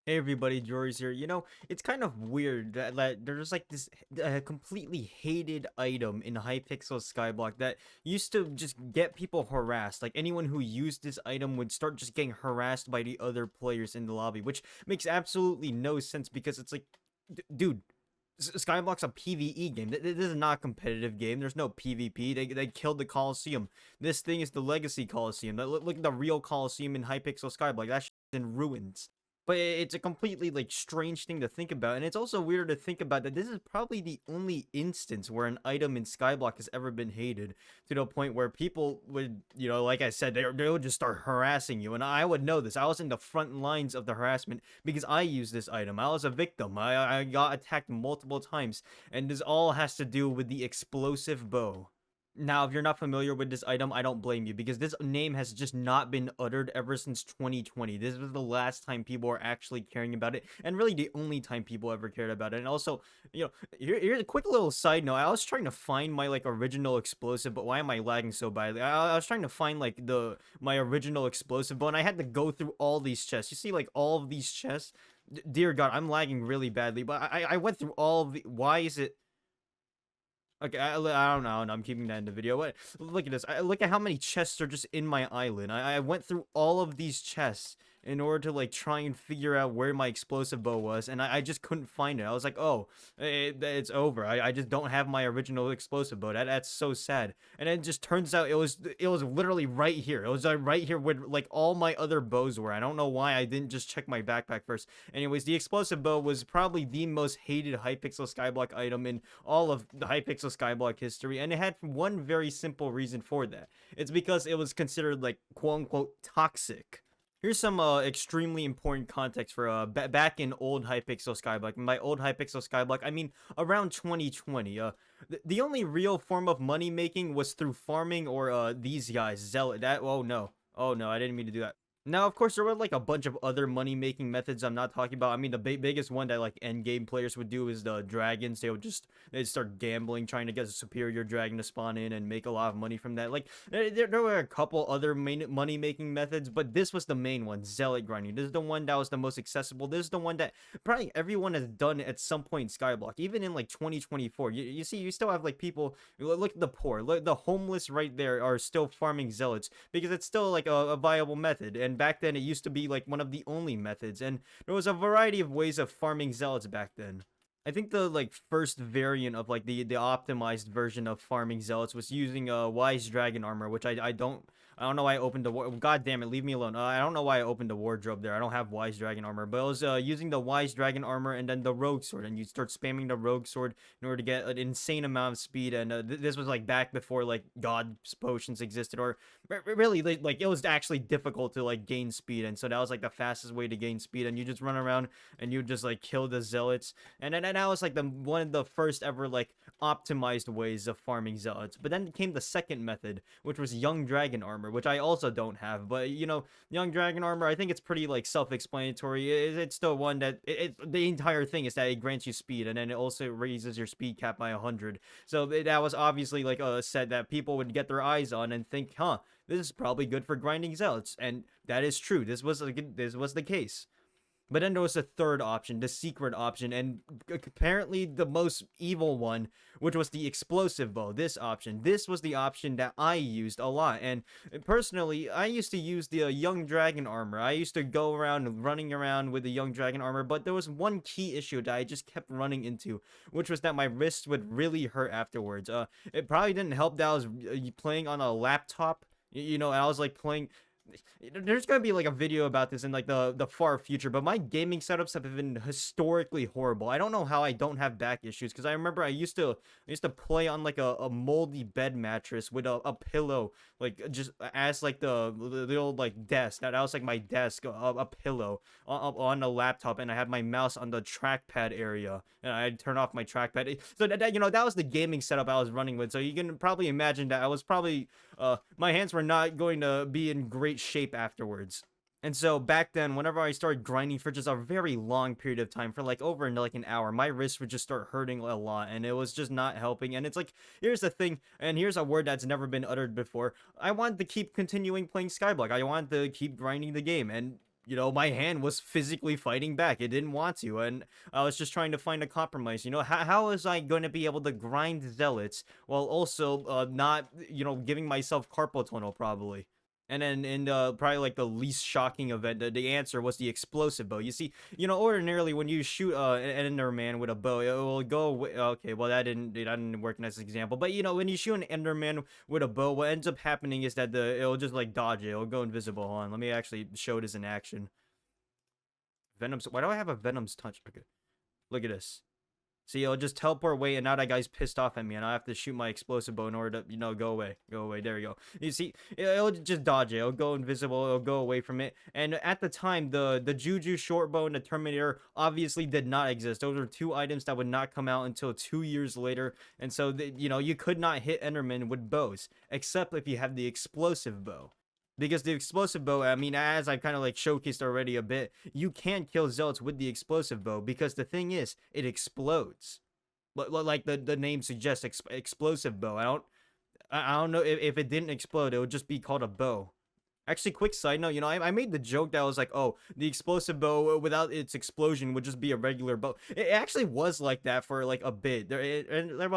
Hey everybody, joriz here. It's kind of weird that there's like this completely hated item in hypixel skyblock that used to just get people harassed. Like anyone who used this item would start just getting harassed by the other players in the lobby, which makes absolutely no sense because it's like, dude, Skyblock's a PvE game. This is not a competitive game. There's no PvP. They killed the Coliseum. This thing is the Legacy Coliseum. Look at the real Coliseum in Hypixel Skyblock. That shit's in ruins. But it's a completely like strange thing to think about, and it's also weird to think about that this is probably the only instance where an item in Skyblock has ever been hated to the point where people would, like I said, they would just start harassing you, and I would know this. I was in the front lines of the harassment because I used this item. I was a victim. I got attacked multiple times, and this all has to do with the explosive bow. Now, if you're not familiar with this item, I don't blame you because this name has just not been uttered ever since 2020. This was the last time people were actually caring about it, and really the only time people ever cared about it. And also, here's a quick little side note. I was trying to find my like original explosive, but why am I lagging so badly? I was trying to find like my original explosive bow, and I had to go through all these chests. You see, like all of these chests. Dear God, I'm lagging really badly, but I went through all of the. Why is it? Okay, I don't know. I'm keeping that in the video. What? Look at this. Look at how many chests are just in my island. I went through all of these chests in order to like try and figure out where my explosive bow was, and I just couldn't find it. I was like, oh, it's over. I just don't have my original explosive bow. That's so sad. And it just turns out it was literally right here. It was right here where like all my other bows were. I don't know why I didn't just check my backpack first. Anyways, the explosive bow was probably the most hated Hypixel Skyblock item in all of the Hypixel Skyblock history, and it had one very simple reason for that. It's because it was considered like quote unquote toxic. Here's some extremely important context for back in old Hypixel Skyblock. In my old Hypixel Skyblock, I mean around 2020. The only real form of money making was through farming or these guys Zealot. Oh no, I didn't mean to do that. Now, of course, there were like a bunch of other money-making methods I'm not talking about. I mean, the biggest one that like end game players would do is the dragons. They'd start gambling, trying to get a superior dragon to spawn in and make a lot of money from that. Like there were a couple other main money-making methods, but this was the main one, zealot grinding. This is the one that was the most accessible. This is the one that probably everyone has done at some point in Skyblock, even in like 2024. You see, you still have like people. Look at the poor, look, the homeless right there are still farming zealots because it's still like a viable method. And back then it used to be like one of the only methods, and there was a variety of ways of farming zealots back then. I think the like first variant of like the optimized version of farming zealots was using wise dragon armor, which I don't know why I opened the God damn it, leave me alone. I don't know why I opened the wardrobe there. I don't have wise dragon armor, but I was using the wise dragon armor and then the rogue sword, and you start spamming the rogue sword in order to get an insane amount of speed. And this was like back before like god's potions existed, or really like it was actually difficult to like gain speed, and so that was like the fastest way to gain speed. And you just run around and you just like kill the zealots, and then that was like the one of the first ever like optimized ways of farming zealots. But then came the second method, which was young dragon armor, which I also don't have. But young dragon armor, I think it's pretty like self-explanatory. It's still one that the entire thing is that it grants you speed, and then it also raises your speed cap by 100. So that was obviously like a set that people would get their eyes on and think, huh, this is probably good for grinding zealots. And that is true. This was the case. But then there was a third option, the secret option, and apparently the most evil one, which was the explosive bow. This option. This was the option that I used a lot. And personally, I used to use the young dragon armor. I used to go around running around with the young dragon armor, but there was one key issue that I just kept running into, which was that my wrists would really hurt afterwards. It probably didn't help that I was playing on a laptop. I was like playing. There's gonna be like a video about this in like the far future, but my gaming setups have been historically horrible. I don't know how I don't have back issues, because I remember I used to play on like a moldy bed mattress with a pillow, like just as like the old like desk. That was like my desk, a pillow on a laptop, and I had my mouse on the trackpad area, and I'd turn off my trackpad. So that was the gaming setup I was running with. So you can probably imagine that I was probably my hands were not going to be in great shape afterwards. And so back then, whenever I started grinding for just a very long period of time, for like over like an hour, my wrists would just start hurting a lot, and it was just not helping. And it's like, here's the thing, and here's a word that's never been uttered before. I wanted to keep continuing playing Skyblock. I wanted to keep grinding the game, and my hand was physically fighting back. It didn't want to, and I was just trying to find a compromise. How was I going to be able to grind zealots while also not, giving myself carpal tunnel probably? And then in probably like the least shocking event, the answer was the explosive bow. You see, ordinarily when you shoot an Enderman with a bow, it will go. Okay, well that didn't work in this example. But when you shoot an Enderman with a bow, what ends up happening is that it'll just like dodge it. It'll go invisible. Hold on, let me actually show this in action. Venom's. Why do I have a Venom's touch? Okay, look at this. See, it'll just teleport away, and now that guy's pissed off at me, and I have to shoot my explosive bow in order to, go away. Go away. There you go. You see, it'll just dodge it. It'll go invisible. It'll go away from it. And at the time, the Juju short bow and the Terminator obviously did not exist. Those were two items that would not come out until 2 years later. And so, you could not hit Enderman with bows, except if you have the explosive bow. Because the explosive bow, I mean, as I've kind of like showcased already a bit, you can kill zealots with the explosive bow because the thing is, it explodes. Like the name suggests, explosive bow. I don't know if it didn't explode, it would just be called a bow. Actually, quick side note, I made the joke that was like, oh, the explosive bow without its explosion would just be a regular bow. It actually was like that for like a bit. It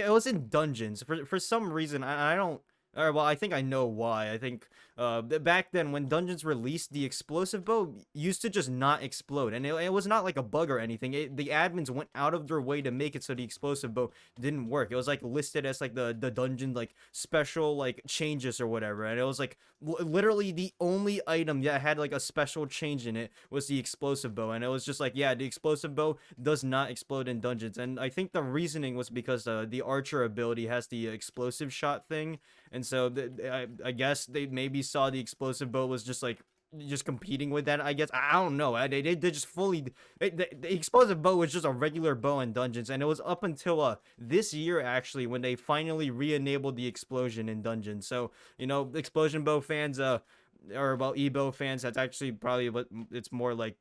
was in dungeons for some reason. I don't. Or, well, I think I know why. I think back then when dungeons released, the explosive bow used to just not explode, and it was not like a bug or anything. The admins went out of their way to make it so the explosive bow didn't work. It was like listed as like the dungeon like special like changes or whatever, and it was like literally the only item that had like a special change in it was the explosive bow, and it was just like, yeah, the explosive bow does not explode in dungeons. And I think the reasoning was because the archer ability has the explosive shot thing. And so I guess they maybe saw the explosive bow was just like just competing with that. I guess I don't know. They just fully the explosive bow was just a regular bow in dungeons, and it was up until this year actually when they finally re-enabled the explosion in dungeons. So explosion bow fans or well, Ebo fans, that's actually probably what it's more like.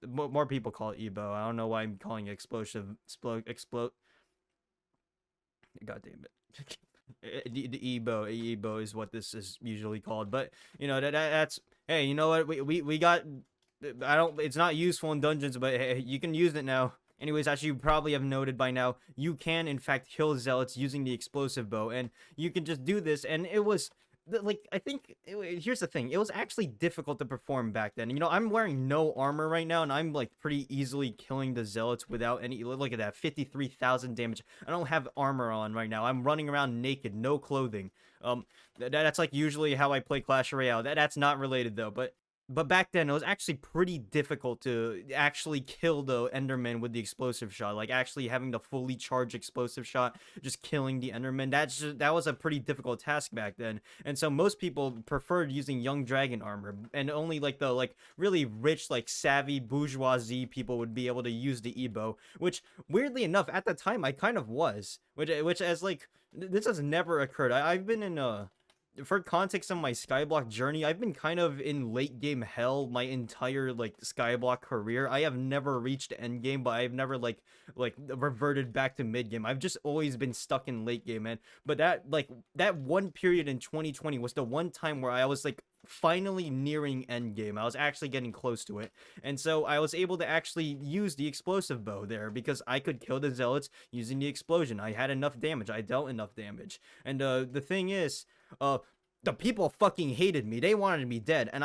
More people call it Ebo. I don't know why I'm calling it explode. God damn it. The Ebo is what this is usually called, but that's, hey, you know what, we got, I don't, it's not useful in dungeons, but hey, you can use it now. Anyways, as you probably have noted by now, you can in fact kill zealots using the explosive bow, and you can just do this. And it was like, I think here's the thing, it was actually difficult to perform back then. I'm wearing no armor right now, and I'm like pretty easily killing the zealots without any, look at that, 53,000 damage. I don't have armor on right now. I'm running around naked, no clothing. That's like usually how I play Clash Royale. That's not related though, but back then, it was actually pretty difficult to actually kill the Enderman with the explosive shot. Like, actually having the fully charged explosive shot, just killing the Enderman. That was a pretty difficult task back then. And so most people preferred using Young Dragon armor. And only, like, the, like, really rich, like, savvy bourgeoisie people would be able to use the Ebo. Which, weirdly enough, at the time, I kind of was. Which as, like, this has never occurred. I've been in, for context on my skyblock journey, I've been kind of in late game hell my entire like skyblock career. I have never reached end game, but I've never like reverted back to mid game. I've just always been stuck in late game, man. But that one period in 2020 was the one time where I was like finally nearing end game. I was actually getting close to it, and so I was able to actually use the explosive bow there because I could kill the zealots using the explosion. I had enough damage. I dealt enough damage, and the thing is, the people fucking hated me. They wanted me dead, and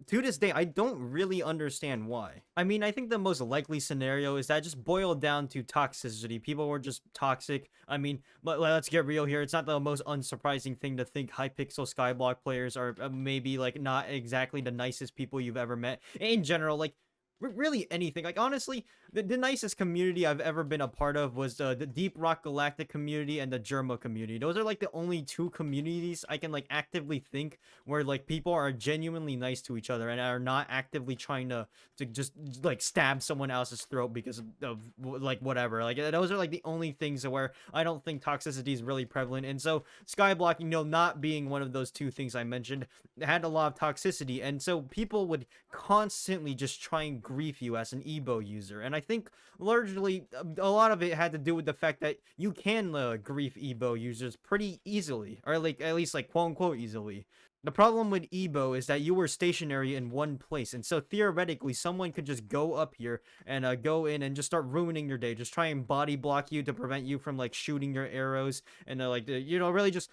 to this day, I don't really understand why. I mean, I think the most likely scenario is that it just boiled down to toxicity. People were just toxic. I mean, let's get real here. It's not the most unsurprising thing to think hypixel skyblock players are maybe like not exactly the nicest people you've ever met. In general, like, really anything. Like, honestly, the nicest community I've ever been a part of was the Deep Rock Galactic community and the Germa community. Those are like the only two communities I can like actively think where like people are genuinely nice to each other and are not actively trying to just like stab someone else's throat because of like whatever. Like, those are like the only things where I don't think toxicity is really prevalent. And so Skyblock, not being one of those two things I mentioned, had a lot of toxicity, and so people would constantly just try and grief you as an Ebo user. And I think largely a lot of it had to do with the fact that you can grief Ebo users pretty easily, or like at least like quote unquote easily. The problem with Ebo is that you were stationary in one place, and so theoretically, someone could just go up here and go in and just start ruining your day, just try and body block you to prevent you from like shooting your arrows and really just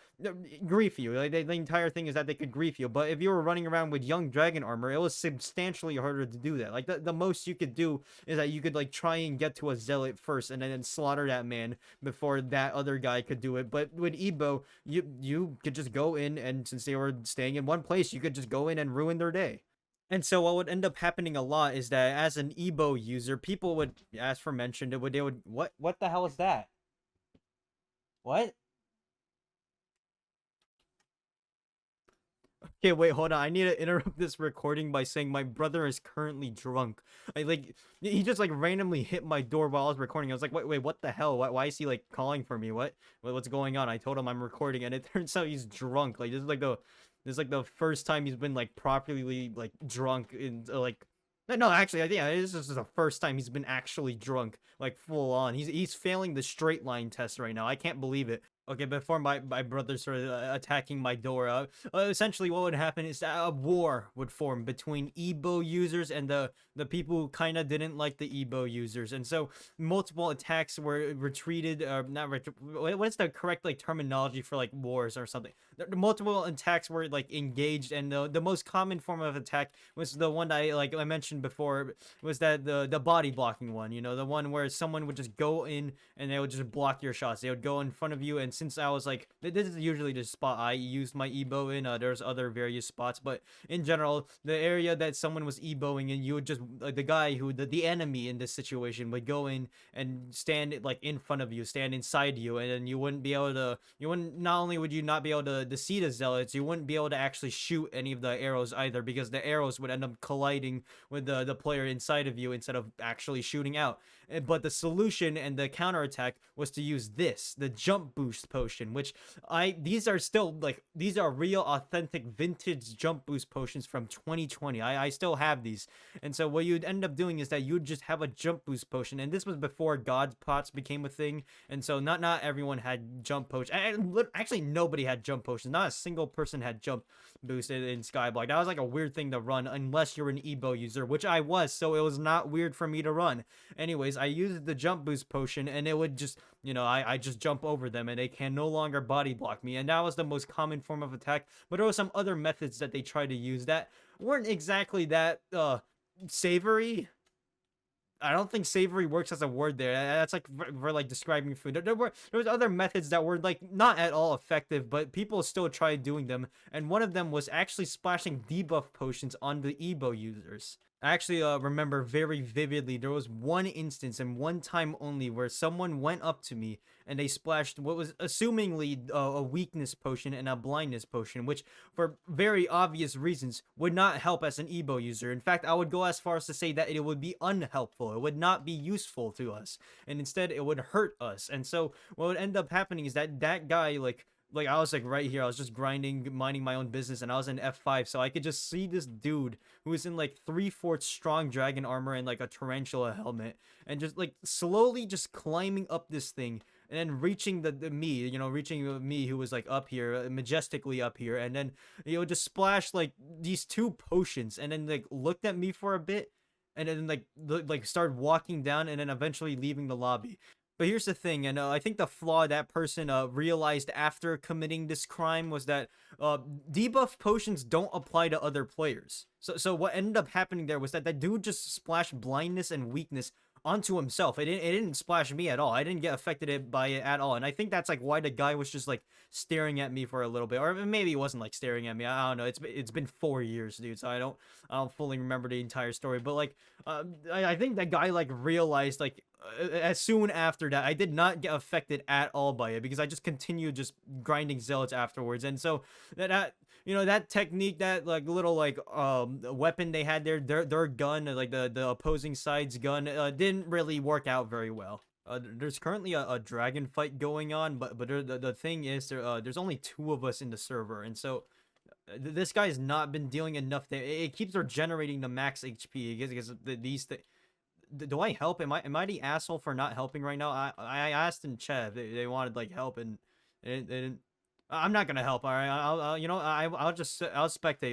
grief you. Like the entire thing is that they could grief you. But if you were running around with young dragon armor, it was substantially harder to do that. Like the most you could do is that you could like try and get to a zealot first and then slaughter that man before that other guy could do it. But with Ebo, you could just go in, and since they were staying in one place, you could just go in and ruin their day. And so what would end up happening a lot is that as an Ebo user, people would, as for mentioned, they would what the hell is that? What? Okay, wait, hold on. I need to interrupt this recording by saying my brother is currently drunk. He just like randomly hit my door while I was recording. I was like, wait, what the hell? Why is he like calling for me? What's going on? I told him I'm recording, and it turns out he's drunk. Like this is like the first time he's been like properly like drunk in like. No, actually, I think this is the first time he's been actually drunk, like full on. He's failing the straight line test right now. I can't believe it. Okay, before my brother started attacking my door, essentially what would happen is that a war would form between Ebo users and the people who kind of didn't like the Ebo users, and so multiple attacks were retreated. Not what's the correct like terminology for like wars or something? The multiple attacks were like engaged, and the most common form of attack was the one I mentioned before, was that the body blocking one. You know, the one where someone would just go in and they would just block your shots. They would go in front of you, and since I was like, this is usually the spot I used my Ebo in. There's other various spots, but in general, the area that someone was Eboing in, you would just like the guy who the enemy in this situation would go in and stand like in front of you, stand inside you, and then you wouldn't be able to. You wouldn't. Not only would you not be able to see the zealots, you wouldn't be able to actually shoot any of the arrows either, because the arrows would end up colliding with the player inside of you instead of actually shooting out. But the solution and the counterattack was to use the jump boost potion, which these are still like, these are real authentic vintage jump boost potions from 2020. I still have these. And so what you'd end up doing is that you'd just have a jump boost potion, and this was before god pots became a thing, and so not everyone had jump potions. Actually, nobody had jump potions. Not a single person had jump boosted in skyblock. That was like a weird thing to run unless you're an Ebo user, which I was, so it was not weird for me to run. Anyways, I used the jump boost potion, and it would just, I just jump over them, and they can no longer body block me, and that was the most common form of attack. But there were some other methods that they tried to use that weren't exactly that savory. I don't think savory works as a word there. That's like for like describing food. There was other methods that were like not at all effective, but people still tried doing them. And one of them was actually splashing debuff potions on the Ebo users. I actually remember very vividly, there was one instance and one time only where someone went up to me and they splashed what was assumingly a weakness potion and a blindness potion, which for very obvious reasons would not help as an Ebo user. In fact, I would go as far as to say that it would be unhelpful. It would not be useful to us, and instead it would hurt us. And so what would end up happening is that that guy like I was like right here, I was just grinding, minding my own business, and I was in F5, so I could just see this dude who was in like 3/4 strong dragon armor and like a tarantula helmet, and just like slowly just climbing up this thing, and then reaching reaching me who was like up here, majestically up here, and then just splash like these two potions, and then like looked at me for a bit, and then like started walking down, and then eventually leaving the lobby. But here's the thing, and I think the flaw that person realized after committing this crime was that debuff potions don't apply to other players. So what ended up happening there was that that dude just splashed blindness and weakness onto himself. It didn't splash me at all. I didn't get affected by it at all. And I think that's like why the guy was just like staring at me for a little bit, or maybe he wasn't like staring at me. I don't know. It's been 4 years, dude. So I don't fully remember the entire story. But like I think that guy like realized like as soon after that I did not get affected at all by it, because I just continued just grinding zealots afterwards. And so that technique, that like little like weapon they had there, their gun, like the opposing side's gun, didn't really work out very well. There's currently a dragon fight going on, but the thing is there's only two of us in the server, and so this guy's not been dealing enough. It keeps regenerating the max HP because these things. Do I help? Am I the asshole for not helping right now? I asked in chat if they wanted like help, and they didn't. I'm not gonna help. All right, you know, I'll spectate.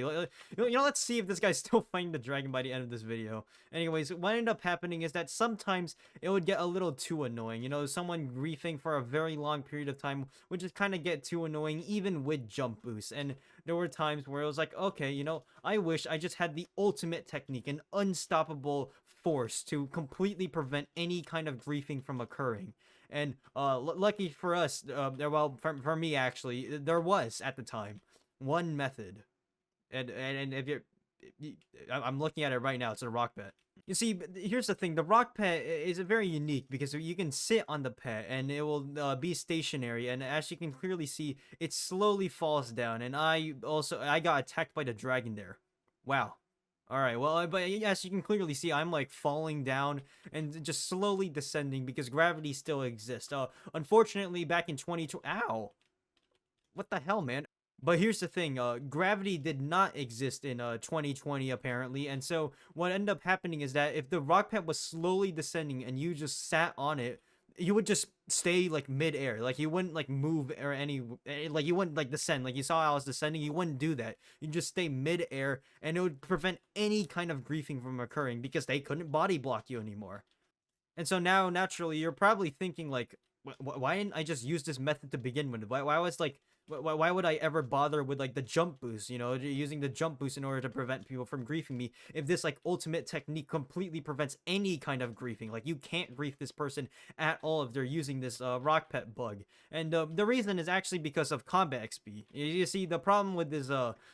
You know, let's see if this guy's still fighting the dragon by the end of this video. Anyways, what ended up happening is that sometimes it would get a little too annoying. You know, someone griefing for a very long period of time would just kind of get too annoying, even with jump boosts. And there were times where it was like, okay, you know, I wish I just had the ultimate technique, an unstoppable force to completely prevent any kind of griefing from occurring. And lucky for us, well, for me actually, there was at the time one method, and if you're, I'm looking at it right now. It's a rock pet. You see, here's the thing: the rock pet is very unique because you can sit on the pet and it will be stationary. And as you can clearly see, it slowly falls down. And I got attacked by the dragon there. Wow. All right. Well, but as you can clearly see, I'm like falling down and just slowly descending because gravity still exists. Unfortunately, back in 2020, ow, what the hell, man? But here's the thing, gravity did not exist in 2020 apparently, and so what ended up happening is that if the rock pad was slowly descending and you just sat on it, you would just stay like mid-air, like you wouldn't like move or like you wouldn't like descend, like you saw I was descending, you wouldn't do that. You just stay mid-air, and it would prevent any kind of griefing from occurring because they couldn't body block you anymore. And so now, naturally, you're probably thinking like, why didn't I just use this method to begin with? Why was like, why would I ever bother with like the jump boost? You know, using the jump boost in order to prevent people from griefing me. If this like ultimate technique completely prevents any kind of griefing, like you can't grief this person at all if they're using this rock pet bug. And the reason is actually because of combat XP. You see, the problem with this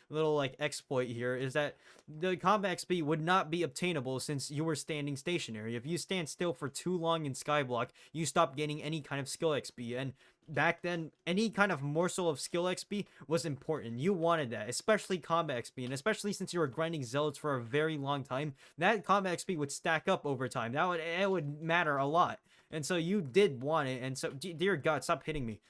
little like exploit here is that the combat XP would not be obtainable since you were standing stationary. If you stand still for too long in skyblock, you stop gaining any kind of skill XP. And back then, any kind of morsel of skill XP was important. You wanted that, especially combat XP, and especially since you were grinding zealots for a very long time, that combat XP would stack up over time. It would matter a lot. And so you did want it, and so dear God, stop hitting me.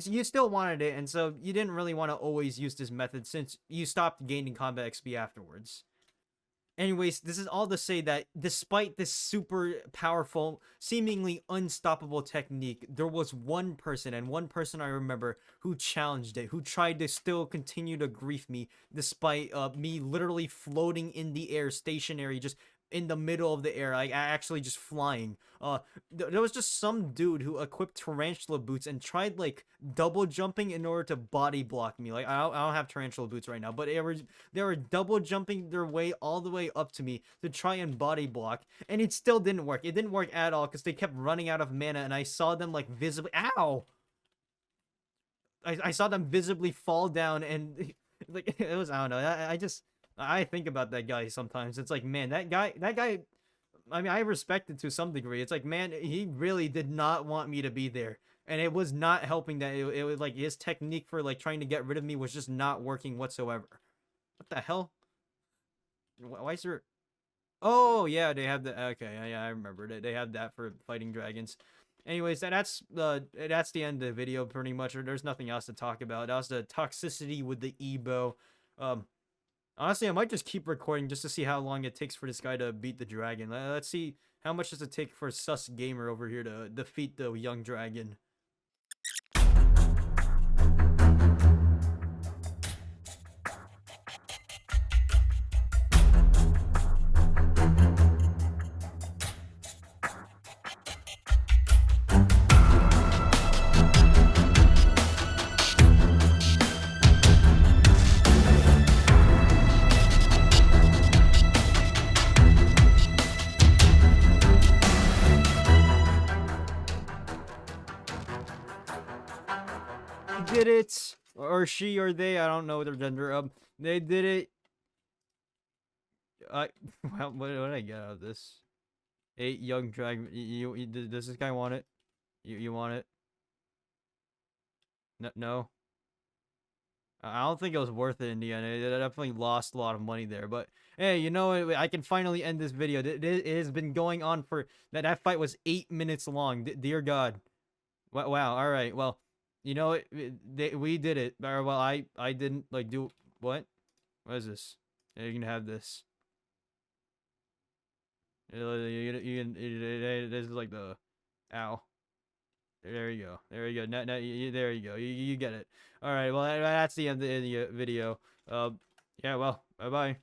You still wanted it, and so you didn't really want to always use this method since you stopped gaining combat XP afterwards. Anyways, this is all to say that despite this super powerful, seemingly unstoppable technique, there was one person, and one person I remember, who challenged it, who tried to still continue to grief me despite me literally floating in the air, stationary, just in the middle of the air, like actually just flying. There was just some dude who equipped tarantula boots and tried like double jumping in order to body block me. Like I don't have tarantula boots right now, but they were double jumping their way all the way up to me to try and body block, and it still didn't work. It didn't work at all because they kept running out of mana, and I saw them like visibly. Ow! I saw them visibly fall down, and like it was, I don't know. I think about that guy sometimes. It's like, man, that guy. I mean, I respect it to some degree. It's like, man, he really did not want me to be there, and it was not helping. That it was like his technique for like trying to get rid of me was just not working whatsoever. What the hell? Why is there? Oh yeah, they have the. Okay, yeah, I remembered it. They have that for fighting dragons. Anyways, that's the end of the video pretty much. There's nothing else to talk about. That was the toxicity with the Ebo. Honestly, I might just keep recording just to see how long it takes for this guy to beat the dragon. Let's see how much does it take for Sus Gamer over here to defeat the young dragon. Did it, or she or they, I don't know their gender. They did it. Well, what did I get out of this? 8 young dragon. Does this guy want it? You want it? No. I don't think it was worth it in the end. It definitely lost a lot of money there. But hey, you know what? I can finally end this video. It has been going on for that fight was 8 minutes long. Dear God. Wow. All right. Well, you know what? We did it. Or, well, I didn't like do what? What is this? You can have this. This is like the ow. There you go. There you go. No, no, there you go. You get it. All right. Well, that's the end of the video. Yeah. Well. Bye bye.